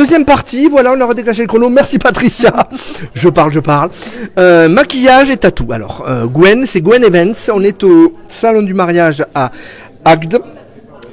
Deuxième partie, voilà, on aura déclenché le chrono. Merci Patricia. Je parle. Maquillage et tatou. Alors, Gwen, c'est Gwen Evans. On est au salon du mariage à Agde,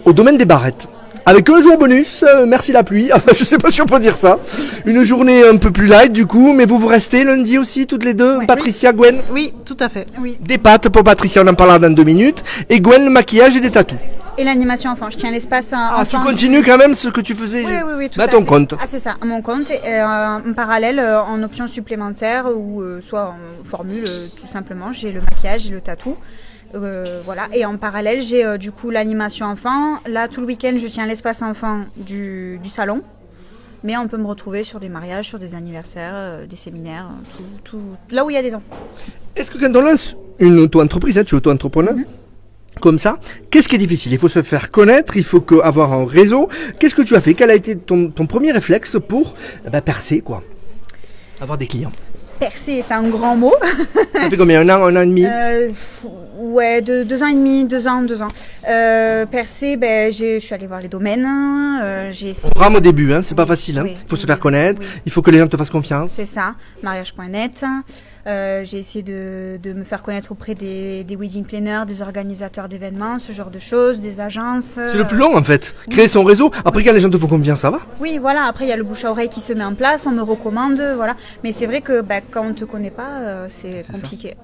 au domaine des Barrettes. Avec un jour bonus, merci la pluie. Enfin, je sais pas si on peut dire ça. Une journée un peu plus light du coup, mais vous restez lundi aussi, toutes les deux. Ouais. Patricia, Gwen. Oui, tout à fait. Oui. Des pâtes pour Patricia, on en parlera dans 2 minutes. Et Gwen, le maquillage et des tatous. Et l'animation enfant, je tiens l'espace enfant. Tu continues quand même ce que tu faisais Oui, tout à à ton fait. compte. Ah, c'est ça, à mon compte. Et, en parallèle, en option supplémentaire ou soit en formule, tout simplement, j'ai le maquillage et le tatou. Voilà. Et en parallèle, j'ai du coup l'animation enfant. Là, tout le week-end, je tiens l'espace enfant du salon. Mais on peut me retrouver sur des mariages, sur des anniversaires, des séminaires, tout là où il y a des enfants. Est-ce que quand on lance une auto-entreprise, tu es auto-entrepreneur comme ça, qu'est-ce qui est difficile? Il faut se faire connaître, il faut avoir un réseau. Qu'est-ce que tu as fait? Quel a été ton premier réflexe pour percer, quoi? Avoir des clients. Percer est un grand mot. Ça fait combien? Un an et demi? Ouais, 2 ans et demi, 2 ans. Percer, je suis allée voir les domaines. J'ai essayé. On rame au début, c'est pas facile. Oui, il faut se faire connaître, il faut que les gens te fassent confiance. C'est ça, mariage.net. J'ai essayé de me faire connaître auprès des wedding planners, des organisateurs d'événements, ce genre de choses, des agences. C'est le plus long en fait. Créer son réseau. Après, quand les gens te font confiance, ça va. Oui, voilà. Après, il y a le bouche à oreille qui se met en place, on me recommande, voilà. Mais c'est vrai que quand on ne te connaît pas, c'est compliqué.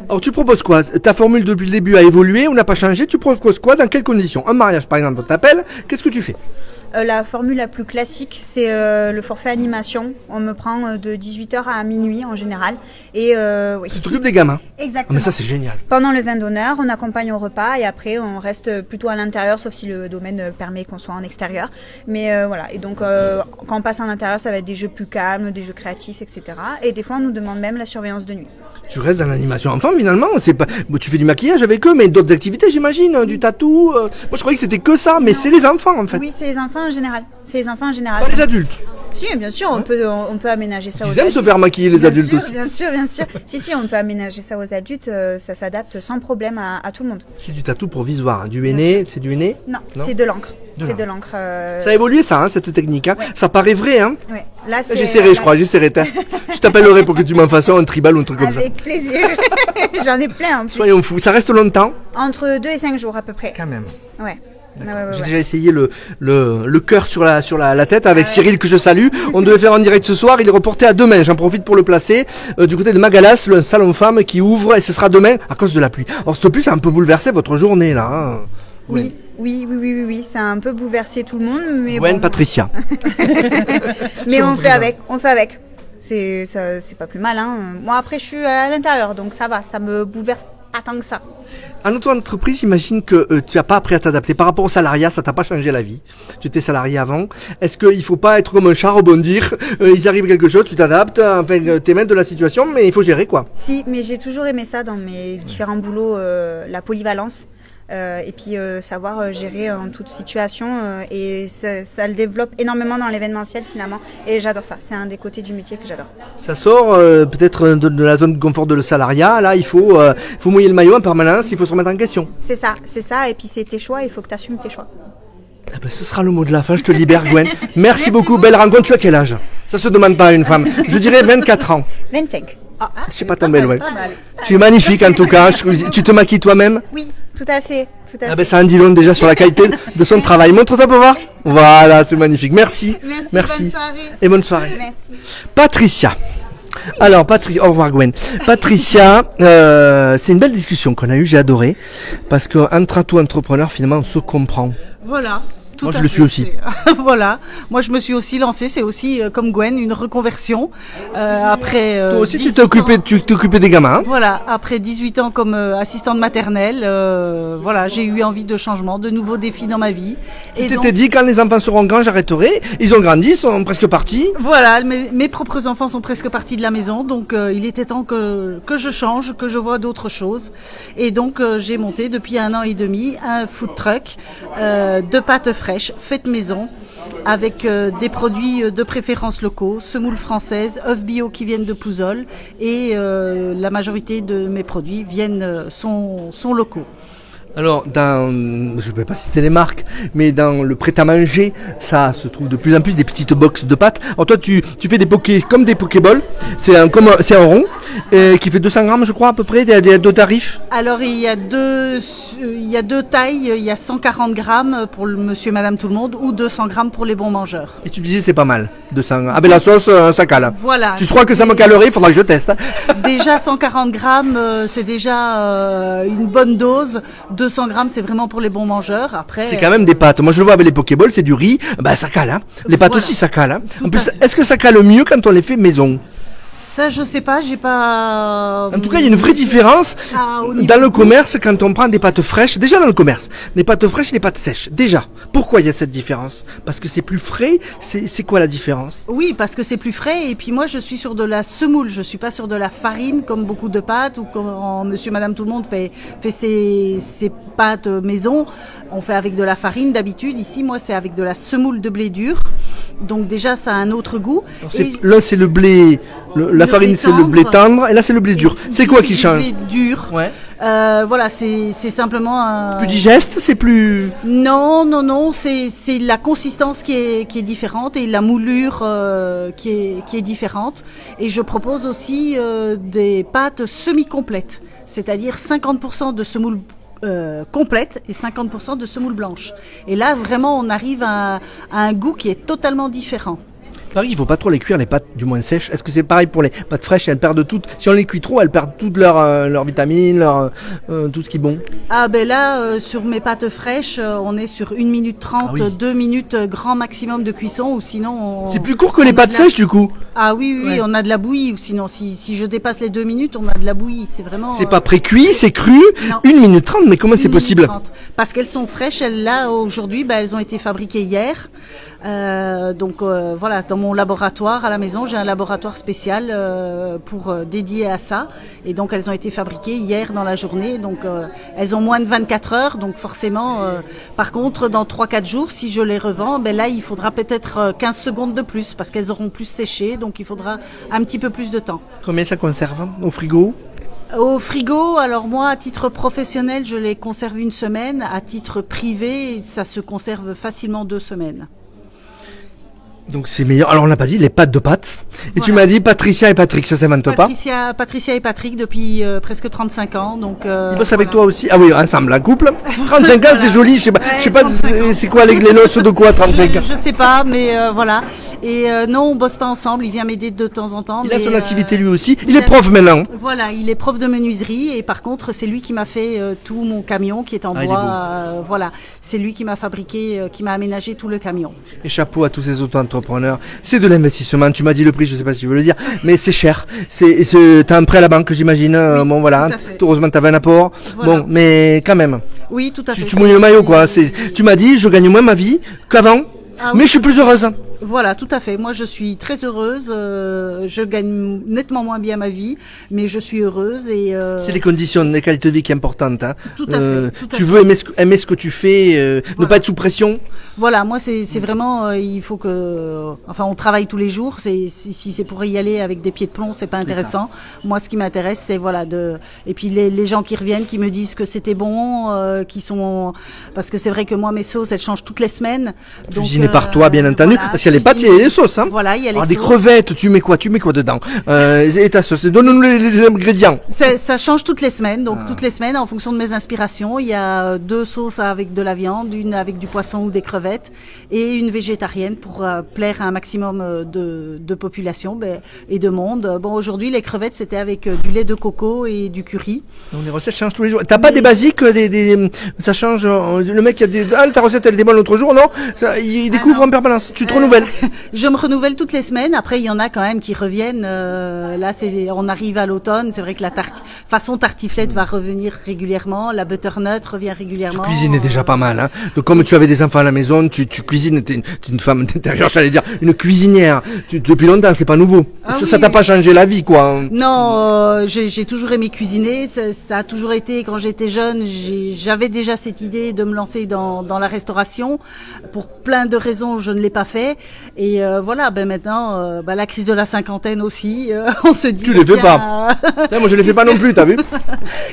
Alors, tu proposes quoi? Ta formule depuis le début a évolué ou n'a pas changé? Tu proposes quoi? Dans quelles conditions? Un mariage, par exemple, on t'appelle. Qu'est-ce que tu fais? La formule la plus classique, c'est le forfait animation. On me prend de 18h à minuit en général. Et oui. Tu t'occupes des gamins. Exactement. Mais ça, c'est génial. Pendant le vin d'honneur, on accompagne au repas et après, on reste plutôt à l'intérieur, sauf si le domaine permet qu'on soit en extérieur. Mais voilà. Et donc, quand on passe en intérieur, ça va être des jeux plus calmes, des jeux créatifs, etc. Et des fois, on nous demande même la surveillance de nuit. Tu restes dans l'animation enfant finalement, c'est pas. Tu fais du maquillage avec eux, mais d'autres activités, j'imagine, du tatou. Moi, je croyais que c'était que ça, mais c'est les enfants en fait. Oui, c'est les enfants en général. Pas les adultes. Si, bien sûr, on peut aménager ça aux Ils adultes. aiment se faire maquiller les adultes aussi. Bien sûr. Si, on peut aménager ça aux adultes, ça s'adapte sans problème à tout le monde. C'est du tatou provisoire, du henné, c'est du henné? Non, c'est de l'encre. C'est de l'encre. Ça a évolué ça, cette technique. Ouais. Ça paraît vrai. Ouais. Là, j'essaierai, je crois. Je t'appellerai pour que tu m'en fasses un tribal ou un truc comme ça. Avec plaisir. J'en ai plein en plus. Soyons fous. Ça reste longtemps? Entre 2 et 5 jours à peu près. Quand même. Ouais. J'ai déjà essayé le cœur sur la tête avec Cyril que je salue. On devait faire en direct ce soir, il est reporté à demain. J'en profite pour le placer du côté de Magalas, le salon femme qui ouvre et ce sera demain à cause de la pluie. Alors s'il te plaît, ça a un peu bouleversé votre journée là. Hein. Oui, ça a un peu bouleversé tout le monde, mais Gwen, bon. Patricia. Mais on fait avec. C'est pas plus mal, hein. Moi après je suis à l'intérieur, donc ça va, ça me bouleverse pas tant que ça. En auto-entreprise, j'imagine que tu n'as pas appris à t'adapter. Par rapport au salariat, ça t'a pas changé la vie. Tu étais salarié avant. Est-ce qu'il faut pas être comme un chat, rebondir? Il arrive quelque chose, tu t'adaptes, enfin, t'es maître de la situation, mais il faut gérer quoi. Si, mais j'ai toujours aimé ça dans mes différents boulots, la polyvalence. Et puis savoir gérer en toute situation et ça le développe énormément dans l'événementiel finalement et j'adore ça, c'est un des côtés du métier que j'adore. Ça sort peut-être de la zone de confort de le salariat, là il faut mouiller le maillot en permanence, il faut se remettre en question. C'est ça et puis c'est tes choix, il faut que tu assumes tes choix. Ce sera le mot de la fin, je te libère Gwen. Merci beaucoup, belle rencontre. Tu as quel âge? Ça se demande pas à une femme. Je dirais 24 ans. 25. Je suis pas tombé loin. Tu es magnifique en tout cas. Tu te maquilles toi-même? Oui, tout à fait. Ça en dit long déjà sur la qualité de son travail. Montre ça pour voir. Voilà, c'est magnifique. Merci. Bonne soirée. Et bonne soirée. Merci. Patricia. Alors, au revoir Gwen. Patricia, c'est une belle discussion qu'on a eue, j'ai adoré. Parce qu'entre tout entrepreneur, finalement, on se comprend. Voilà. Moi, je le suis aussi. Voilà. Moi, je me suis aussi lancée. C'est aussi, comme Gwen, une reconversion. Après. Toi aussi, tu t'occupais des gamins. Hein. Voilà. Après 18 ans comme assistante maternelle, voilà, j'ai eu envie de changement, de nouveaux défis dans ma vie. Et tu t'étais dit, quand les enfants seront grands, j'arrêterai. Ils ont grandi, ils sont presque partis. Voilà. Mes propres enfants sont presque partis de la maison. Donc, il était temps que je change, que je vois d'autres choses. Et donc, j'ai monté depuis 1 an et demi un food truck de pâtes fraîches. Faites maison avec des produits de préférence locaux, semoules françaises, œufs bio qui viennent de Pouzol et la majorité de mes produits sont locaux. Alors, je ne vais pas citer les marques, mais dans le prêt-à-manger, ça se trouve de plus en plus des petites boxes de pâtes. Alors toi, tu fais des comme des Pokéballs, c'est un rond, qui fait 200 grammes, je crois, à peu près, il y a deux tarifs. Alors il y a deux tailles, il y a 140 grammes pour le monsieur et madame tout le monde ou 200 grammes pour les bons mangeurs. Et tu disais, c'est pas mal, 200 grammes. Ah ben la sauce, ça cale. Voilà. Tu crois que ça me calerait, il faudra que je teste. Déjà 140 grammes, c'est déjà une bonne dose. 200 grammes, c'est vraiment pour les bons mangeurs. Après, c'est quand même des pâtes. Moi, je le vois avec les Pokéballs, c'est du riz. Ben, ça cale, hein. Les pâtes voilà. aussi, ça cale, hein. Tout En plus, à fait. est-ce que ça cale mieux quand on les fait maison? Ça, je sais pas, j'ai pas. En tout cas, il y a une vraie différence au niveau dans le du goût. commerce quand on prend des pâtes fraîches. Déjà dans le commerce, des pâtes fraîches et des pâtes sèches. Déjà, pourquoi il y a cette différence? Parce que c'est plus frais. C'est quoi la différence? Oui, parce que c'est plus frais. Et puis moi, je suis sur de la semoule. Je suis pas sur de la farine comme beaucoup de pâtes ou quand monsieur, madame, tout le monde fait ses pâtes maison. On fait avec de la farine d'habitude. Ici, moi, c'est avec de la semoule de blé dur. Donc déjà, ça a un autre goût. Là, c'est le blé. La farine, c'est le blé tendre. Et là, c'est le blé dur. C'est quoi qui change? Le blé dur. Ouais. Voilà, c'est simplement un... Plus digeste, c'est plus. Non, c'est la consistance qui est différente et la moulure qui est différente. Et je propose aussi des pâtes semi-complètes, c'est-à-dire 50% de semoule complète et 50% de semoule blanche. Et là, vraiment, on arrive à un goût qui est totalement différent. Pareil, il faut pas trop les cuire, les pâtes du moins sèches. Est-ce que c'est pareil pour les pâtes fraîches? Elles perdent toutes. Si on les cuit trop, elles perdent toutes leurs vitamines, tout ce qui est bon. Ah ben là, sur mes pâtes fraîches, on est sur 1 minute 30, Ah oui. 2 minutes grand maximum de cuisson, ou sinon... C'est plus court que les pâtes sèches du coup. Ah oui, Ouais. on a de la bouillie, ou sinon si je dépasse les 2 minutes, on a de la bouillie. C'est vraiment... C'est pas pré-cuit, c'est cru. Non. 1 minute 30, mais comment c'est 1 minute possible? 30. Parce qu'elles sont fraîches, là aujourd'hui, elles ont été fabriquées hier. Donc voilà, dans mon laboratoire à la maison, j'ai un laboratoire spécial pour dédié à ça. Et donc elles ont été fabriquées hier dans la journée. Donc elles ont moins de 24 heures. Donc forcément, par contre, dans 3-4 jours, si je les revends, là il faudra peut-être 15 secondes de plus parce qu'elles auront plus séché. Donc il faudra un petit peu plus de temps. Combien ça conserve au frigo? Au frigo, alors moi, à titre professionnel, je les conserve 1 semaine. À titre privé, ça se conserve facilement 2 semaines. Donc c'est meilleur. Alors on n'a pas dit les pâtes de pâtes. Et tu Voilà. m'as dit Patricia et Patrick, ça s'invente pas. Patricia et Patrick depuis presque 35 ans. Donc, Ils bossent avec voilà. toi aussi? Ah oui, ensemble, un couple. 35 ans, c'est joli. Je sais pas, 35 ans. c'est quoi les noces de quoi, 35 ans? Je sais pas, mais voilà. Et non, on bosse pas ensemble. Il vient m'aider de temps en temps. Il a mais, son activité lui aussi. Il il est a- prof maintenant. Voilà, il est prof de menuiserie et par contre, c'est lui qui m'a fait tout mon camion qui est en Ah, il est bois. beau. Voilà, c'est lui qui m'a fabriqué, qui m'a aménagé tout le camion. Et chapeau à tous ces auto-entrepreneurs. C'est de l'investissement. Tu m'as dit le prix, je sais pas si tu veux le dire, mais c'est cher. T'as un prêt à la banque, j'imagine. Oui, Bon voilà. tout à fait. Heureusement, t'avais un apport. Voilà. Bon, mais quand même. Oui, tout à fait. Tu mouilles le maillot, quoi. Tu m'as dit, je gagne moins ma vie qu'avant, Ah mais oui. je suis plus heureuse. Voilà, tout à fait. Moi, je suis très heureuse. Je gagne nettement moins bien ma vie, mais je suis heureuse et. C'est les conditions, les qualités de vie qui sont importantes. Hein. Tout à fait, tout à Tu fait. veux aimer ce que tu fais, ne Voilà. pas être sous pression. Voilà, moi, c'est vraiment. Il faut que. Enfin, on travaille tous les jours. Si c'est pour y aller avec des pieds de plomb, c'est pas intéressant. Moi, ce qui m'intéresse, c'est voilà de. Et puis les gens qui reviennent, qui me disent que c'était bon, qui sont. Parce que c'est vrai que moi, mes sauces, elles changent toutes les semaines. Donc, Cuisiné par toi, bien entendu. voilà, Parce qu'il y a les pâtes, il y a les sauces. Hein. Voilà, il y a les Alors, des sauces. crevettes, tu mets quoi dedans et ta sauce. Donne-nous les ingrédients. Ça change toutes les semaines, donc toutes les semaines en fonction de mes inspirations. Il y a 2 sauces avec de la viande, une avec du poisson ou des crevettes et une végétarienne pour plaire à un maximum de population et de monde. Bon, aujourd'hui les crevettes c'était avec du lait de coco et du curry. Donc, les recettes changent tous les jours. T'as pas des basiques, ça change. Le mec qui a ta recette elle était bonne l'autre jour, non? Il découvre non. en permanence. Tu te renouvelles. Je me renouvelle toutes les semaines. Après, il y en a quand même qui reviennent. Là, on arrive à l'automne. C'est vrai que la façon tartiflette va revenir régulièrement. La butternut revient Tu régulièrement. cuisines déjà pas mal, hein. Donc, comme tu avais des enfants à la maison, tu cuisines, t'es une femme d'intérieur, j'allais dire, une cuisinière. Depuis longtemps, c'est pas nouveau. Ah Ça oui. t'a pas changé la vie, quoi. Non, j'ai toujours aimé cuisiner. Ça a toujours été, quand j'étais jeune, j'avais déjà cette idée de me lancer dans la restauration. Pour plein de raisons, je ne l'ai pas fait. Et voilà, maintenant, la crise de la cinquantaine aussi, on se dit... Tu les fais pas. Moi, je les fais pas non plus, t'as vu?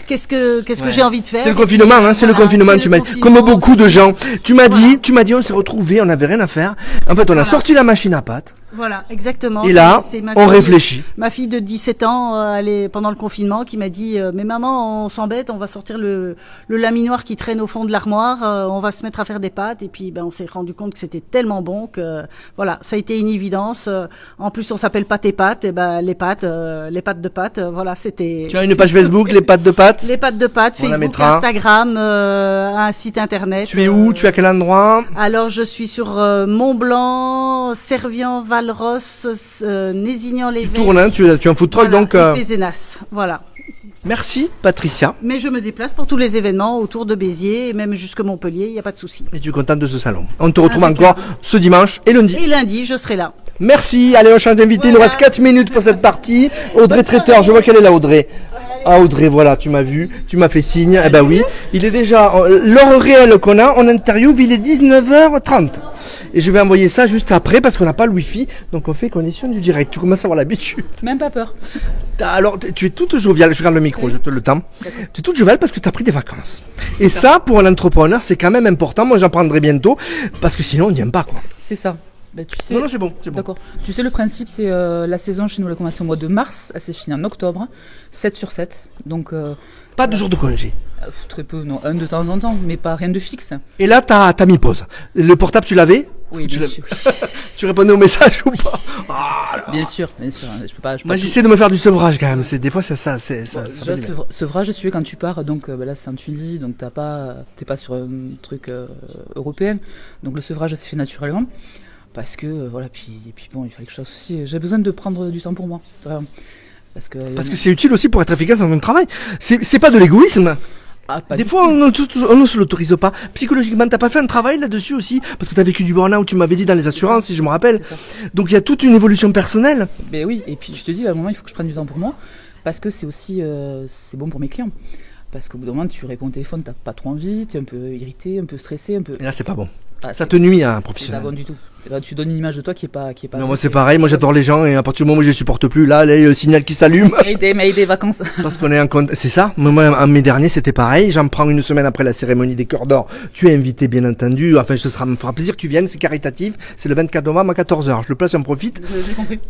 Qu'est-ce que j'ai envie de faire? C'est le confinement, hein, c'est le confinement, tu m'as dit. Comme beaucoup de gens. Tu m'as dit, on s'est retrouvés, on n'avait rien à faire. En fait, on a sorti la machine à pâte. Voilà, exactement. Et là, on réfléchit. Ma fille de 17 ans, elle est pendant le confinement, qui m'a dit mais maman, on s'embête, on va sortir le laminoir qui traîne au fond de l'armoire, on va se mettre à faire des pâtes. Et puis on s'est rendu compte que c'était tellement bon que voilà, ça a été une évidence. En plus, on s'appelle Pâtes et Pâtes, et les pâtes de pâtes, voilà, c'était... Tu as une page Facebook, les pâtes de pâtes? Les pâtes de pâtes, Facebook, Instagram, un site internet. Tu es où? Tu es à quel endroit? Alors, je suis sur Mont-Blanc, Servian, Valros, Nézignan-les-Verts. Tu tournes, hein, tu es un food truck, voilà, donc... Pézenas, voilà. Merci, Patricia. Mais je me déplace pour tous les événements autour de Béziers, et même jusque Montpellier, il n'y a pas de souci. Et tu es contente de ce salon. On te retrouve encore ce dimanche et lundi. Et lundi, je serai là. Merci. Allez, on change d'invité. Il nous reste 4 minutes pour cette partie. Audrey Traiteur, je vois qu'elle est là, Audrey. Ah, Audrey, voilà, tu m'as vu, tu m'as fait signe. Eh ben oui, il est déjà l'heure réelle qu'on a. On interview, il est 19h30. Et je vais envoyer ça juste après parce qu'on n'a pas le wifi. Donc on fait condition du direct. Tu commences à avoir l'habitude. Même pas peur. Alors, tu es toute joviale. Je regarde le micro, je te le temps. Tu es toute joviale parce que tu as pris des vacances. Et ça, pour un entrepreneur, c'est quand même important. Moi, j'en prendrai bientôt parce que sinon, on n'y aime pas, quoi. C'est ça. Ben, tu sais, non, c'est bon. D'accord. Tu sais, le principe, c'est la saison chez nous, elle a commencé au mois de mars, elle s'est finie en octobre, 7 sur 7. Donc, pas de jour de congé. Très peu, non, un de temps en temps, mais pas rien de fixe. Et là, t'as mis pause. Le portable, tu l'avais? Oui, bien sûr. Tu répondais aux messages ou pas? Bien sûr. Je peux pas. Moi, j'essaie de me faire du sevrage quand même. Des fois, ça sevrage, tu fais quand tu pars. Donc là, c'est en Tunisie, donc t'es pas sur un truc européen. Donc le sevrage s'est fait naturellement. Parce que voilà, puis bon, il fallait que je fasse aussi. J'ai besoin de prendre du temps pour moi, vraiment. Parce que c'est utile aussi pour être efficace dans un travail. C'est pas de l'égoïsme. Des fois, on ne se l'autorise pas. Psychologiquement, t'as pas fait un travail là-dessus aussi? Parce que t'as vécu du burn-out, tu m'avais dit dans les assurances, si je me rappelle. Donc il y a toute une évolution personnelle. Ben oui, et puis je te dis, à un moment, il faut que je prenne du temps pour moi. Parce que c'est aussi c'est bon pour mes clients. Parce qu'au bout d'un moment, tu réponds au téléphone, t'as pas trop envie, t'es un peu irrité, un peu stressé, un peu... Et là, c'est pas bon. Ça te nuit à un professionnel. C'est pas bon du tout. Tu donnes une image de toi qui est pas. Non, moi c'est pareil. Moi j'adore les gens et à partir du moment où je les supporte plus, là, le signal qui s'allume. Mais des vacances. Parce qu'on est en compte. C'est ça. Moi, en mai dernier, c'était pareil. J'en prends une semaine après la cérémonie des Cœurs d'Or. Tu es invité, bien entendu. Enfin, me fera plaisir que tu viennes. C'est caritatif. C'est le 24 novembre à 14h. Je le place, j'en profite. J'ai compris.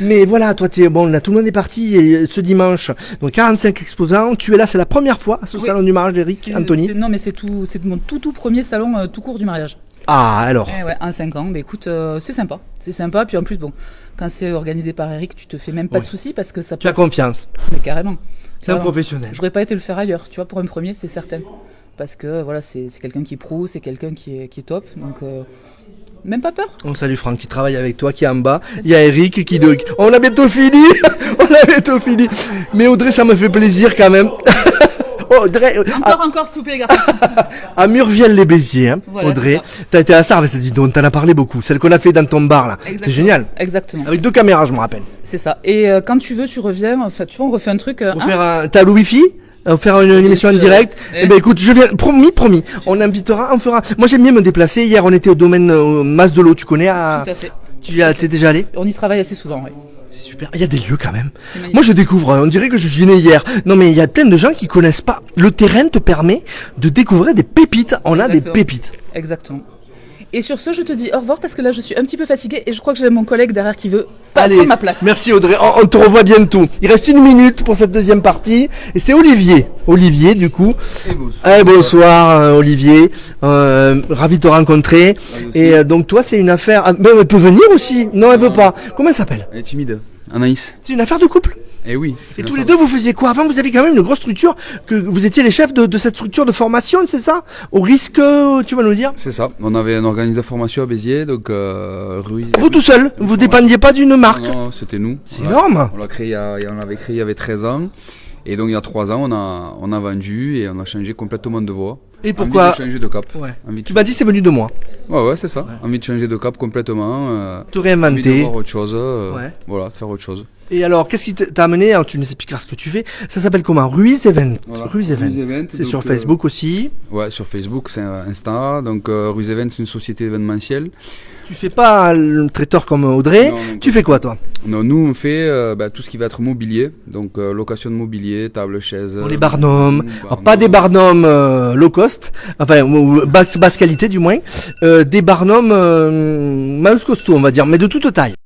Mais voilà, toi, là, tout le monde est parti et ce dimanche. Donc 45 exposants. Tu es là, c'est la première fois à ce salon du mariage d'Eric, Anthony. Non, mais c'est mon tout premier salon tout court du mariage. Ah, alors. Ouais, en 5 ans. Mais écoute, c'est sympa. C'est sympa. Puis en plus, bon, quand c'est organisé par Eric, tu te fais même pas de soucis parce que ça. Tu as confiance. Mais carrément. C'est un professionnel. J'aurais pas été le faire ailleurs, tu vois, pour un premier, c'est certain. Parce que voilà, c'est quelqu'un qui est pro, c'est quelqu'un qui est top. Donc, même pas peur. On salue Franck qui travaille avec toi, qui est en bas. Il y a Eric qui. On a bientôt fini. On a bientôt fini. Mais Audrey, ça me fait plaisir quand même. Audrey, encore souper, les garçons. À Murviel-les-Béziers, hein, voilà, Audrey. T'as été à Sarve, on t'en a parlé beaucoup. Celle qu'on a fait dans ton bar, là. C'était génial. Exactement. Avec 2 caméras, je me rappelle. C'est ça. Et quand tu veux, tu reviens. Enfin, tu vois, on refait un truc. T'as le wifi? On va faire une émission en direct. Eh ben écoute, je viens, promis. On invitera, on fera. Moi, j'aime bien me déplacer. Hier, on était au domaine Mas de l'eau. Tu connais Tout à fait. T'es déjà allé? On y travaille assez souvent, oui. Super. Il y a des lieux quand même. Moi, je découvre. On dirait que je suis né hier. Non, mais il y a plein de gens qui connaissent pas. Le terrain te permet de découvrir des pépites. On a des pépites. Exactement. Et sur ce, je te dis au revoir parce que là, je suis un petit peu fatiguée et je crois que j'ai mon collègue derrière qui veut prendre ma place. Merci Audrey. On te revoit bientôt. Il reste 1 minute pour cette deuxième partie et c'est Olivier. Olivier, du coup. Bonsoir Olivier. Ravi de te rencontrer. Et donc toi, c'est une affaire. Elle peut venir aussi. Non, elle veut pas. Comment elle s'appelle? Elle est timide. Anaïs. C'est une affaire de couple. Eh oui. Et tous les deux, vous faisiez quoi? Avant, vous avez quand même une grosse structure, que vous étiez les chefs de cette structure de formation, c'est ça? Au risque, tu vas nous dire? C'est ça. On avait un organisme de formation à Béziers, donc Rue. Vous tout seul? Vous dépendiez pas d'une marque? Non, c'était nous. C'est énorme. On l'avait créé il y avait 13 ans. Et donc il y a 3 ans, on a vendu et on a changé complètement de voie. Et pourquoi? Envie de changer de cap. Ouais. Tu m'as dit c'est venu de moi. Ouais, c'est ça. Ouais. Envie de changer de cap complètement. Tout réinventer. Envie de voir autre chose. Voilà, faire autre chose. Et alors, qu'est-ce qui t'a amené? Alors, tu nous expliqueras ce que tu fais. Ça s'appelle comment? Ruiz Event. Voilà. Ruiz Event. C'est sur Facebook aussi. Ouais, sur Facebook, c'est Insta. Donc, Ruiz Event, c'est une société événementielle. Tu fais pas le traiteur comme Audrey. Non, non, Tu fais quoi, toi? Non, nous on fait tout ce qui va être mobilier, donc location de mobilier, table, chaise. Pour les barnums. barnum. Alors, pas des barnums low cost, enfin ou basse qualité du moins. Des barnums mouse costaud, on va dire, mais de toute taille.